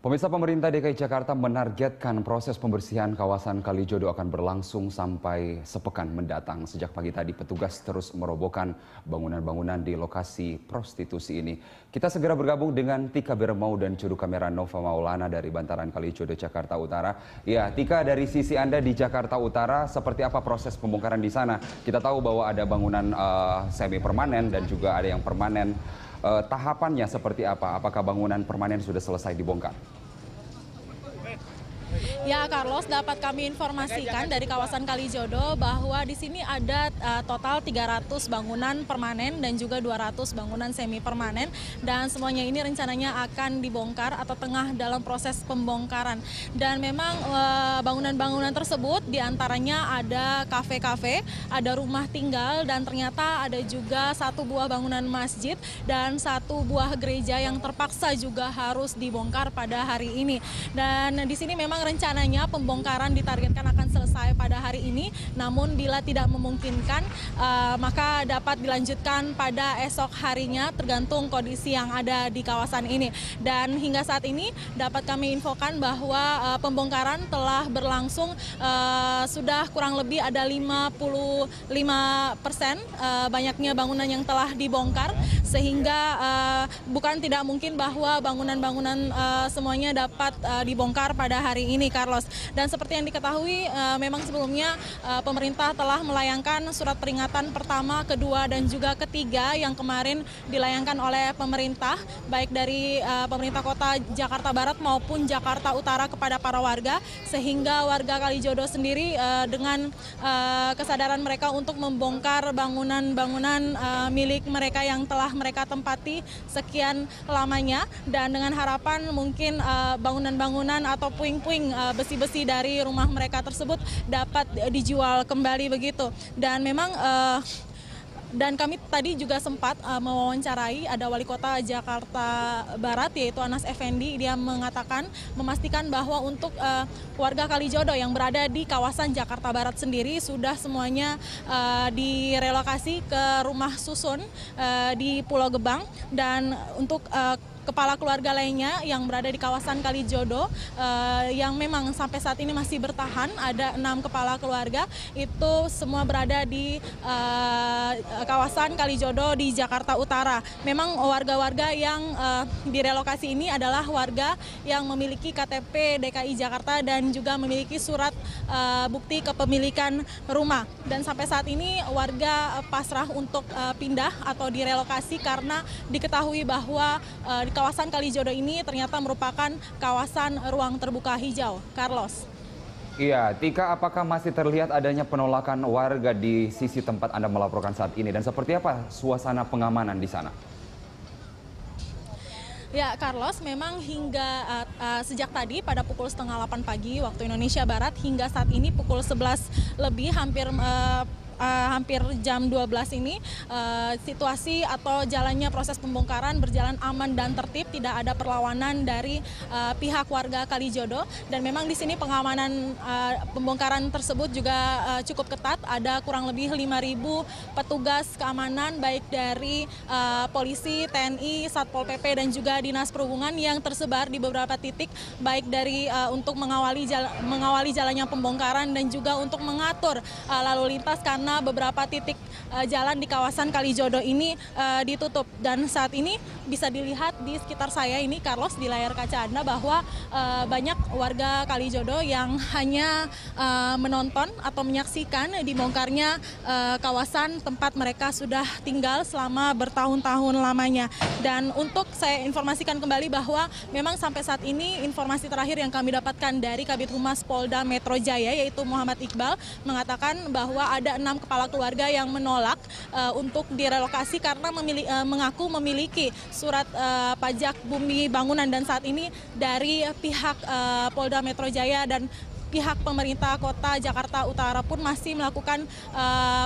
Pemirsa, pemerintah DKI Jakarta menargetkan proses pembersihan kawasan Kalijodo akan berlangsung sampai sepekan mendatang. Sejak pagi tadi petugas terus merobohkan bangunan-bangunan di lokasi prostitusi ini. Kita segera bergabung dengan Tika Bermau dan juru kamera Nova Maulana dari Bantaran Kalijodo, Jakarta Utara. Ya, Tika, dari sisi Anda di Jakarta Utara, seperti apa proses pembongkaran di sana? Kita tahu bahwa ada bangunan semi permanen dan juga ada yang permanen. Tahapannya seperti apa? Apakah bangunan permanen sudah selesai dibongkar? Ya, Carlos, dapat kami informasikan dari kawasan Kalijodo bahwa di sini ada total 300 bangunan permanen dan juga 200 bangunan semi permanen, dan semuanya ini rencananya akan dibongkar atau tengah dalam proses pembongkaran. Dan memang bangunan-bangunan tersebut diantaranya ada kafe-kafe, ada rumah tinggal, dan ternyata ada juga satu buah bangunan masjid dan satu buah gereja yang terpaksa juga harus dibongkar pada hari ini. Dan di sini memang rencananya pembongkaran ditargetkan akan selesai pada hari ini, namun bila tidak memungkinkan maka dapat dilanjutkan pada esok harinya tergantung kondisi yang ada di kawasan ini. Dan hingga saat ini dapat kami infokan bahwa pembongkaran telah berlangsung sudah kurang lebih ada 55% banyaknya bangunan yang telah dibongkar, sehingga bukan tidak mungkin bahwa bangunan-bangunan semuanya dapat dibongkar pada hari ini, Carlos. Dan seperti yang diketahui, memang sebelumnya pemerintah telah melayangkan surat peringatan pertama, kedua, dan juga ketiga yang kemarin dilayangkan oleh pemerintah, baik dari pemerintah kota Jakarta Barat maupun Jakarta Utara kepada para warga, sehingga warga Kalijodo sendiri dengan kesadaran mereka untuk membongkar bangunan-bangunan milik mereka yang telah mereka tempati sekian lamanya, dan dengan harapan mungkin bangunan-bangunan atau puing-puing besi-besi dari rumah mereka tersebut dapat dijual kembali begitu. Dan memang dan kami tadi juga sempat mewawancarai ada wali kota Jakarta Barat, yaitu Anas Effendi. Dia memastikan bahwa untuk warga Kalijodo yang berada di kawasan Jakarta Barat sendiri sudah semuanya direlokasi ke rumah susun di Pulau Gebang, dan untuk kepala keluarga lainnya yang berada di kawasan Kalijodo yang memang sampai saat ini masih bertahan, ada 6 kepala keluarga, itu semua berada di kawasan Kalijodo di Jakarta Utara. Memang warga-warga yang direlokasi ini adalah warga yang memiliki KTP DKI Jakarta dan juga memiliki surat bukti kepemilikan rumah. Dan sampai saat ini warga pasrah untuk pindah atau direlokasi karena diketahui bahwa di kawasan Kalijodo ini ternyata merupakan kawasan ruang terbuka hijau. Carlos. Iya, Tika, apakah masih terlihat adanya penolakan warga di sisi tempat Anda melaporkan saat ini? Dan seperti apa suasana pengamanan di sana? Ya, Carlos, memang hingga sejak tadi pada pukul setengah 8 pagi waktu Indonesia Barat hingga saat ini pukul 11 lebih, hampir jam 12 ini, situasi atau jalannya proses pembongkaran berjalan aman dan tertib, tidak ada perlawanan dari pihak warga Kalijodo. Dan memang di sini pengamanan pembongkaran tersebut juga cukup ketat. Ada kurang lebih 5.000 petugas keamanan baik dari polisi, TNI, Satpol PP dan juga Dinas Perhubungan yang tersebar di beberapa titik, baik dari untuk mengawali jalannya pembongkaran dan juga untuk mengatur lalu lintas karena beberapa titik jalan di kawasan Kalijodo ini ditutup. Dan saat ini bisa dilihat di sekitar saya ini, Carlos, di layar kaca Anda, bahwa banyak warga Kalijodo yang hanya menonton atau menyaksikan dibongkarnya kawasan tempat mereka sudah tinggal selama bertahun-tahun lamanya. Dan untuk saya informasikan kembali bahwa memang sampai saat ini informasi terakhir yang kami dapatkan dari Kabid Humas Polda Metro Jaya, yaitu Muhammad Iqbal, mengatakan bahwa ada 6 kepala keluarga yang menolak untuk direlokasi karena mengaku memiliki surat pajak bumi bangunan, dan saat ini dari pihak Polda Metro Jaya dan pihak pemerintah Kota Jakarta Utara pun masih melakukan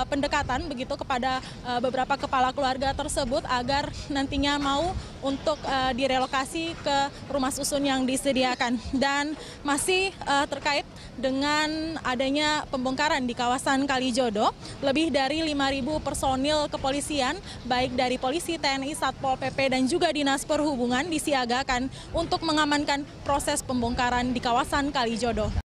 pendekatan begitu kepada beberapa kepala keluarga tersebut agar nantinya mau untuk direlokasi ke rumah susun yang disediakan. Dan masih terkait dengan adanya pembongkaran di kawasan Kalijodo, lebih dari 5.000 personil kepolisian, baik dari polisi, TNI, Satpol PP, dan juga Dinas Perhubungan disiagakan untuk mengamankan proses pembongkaran di kawasan Kalijodo.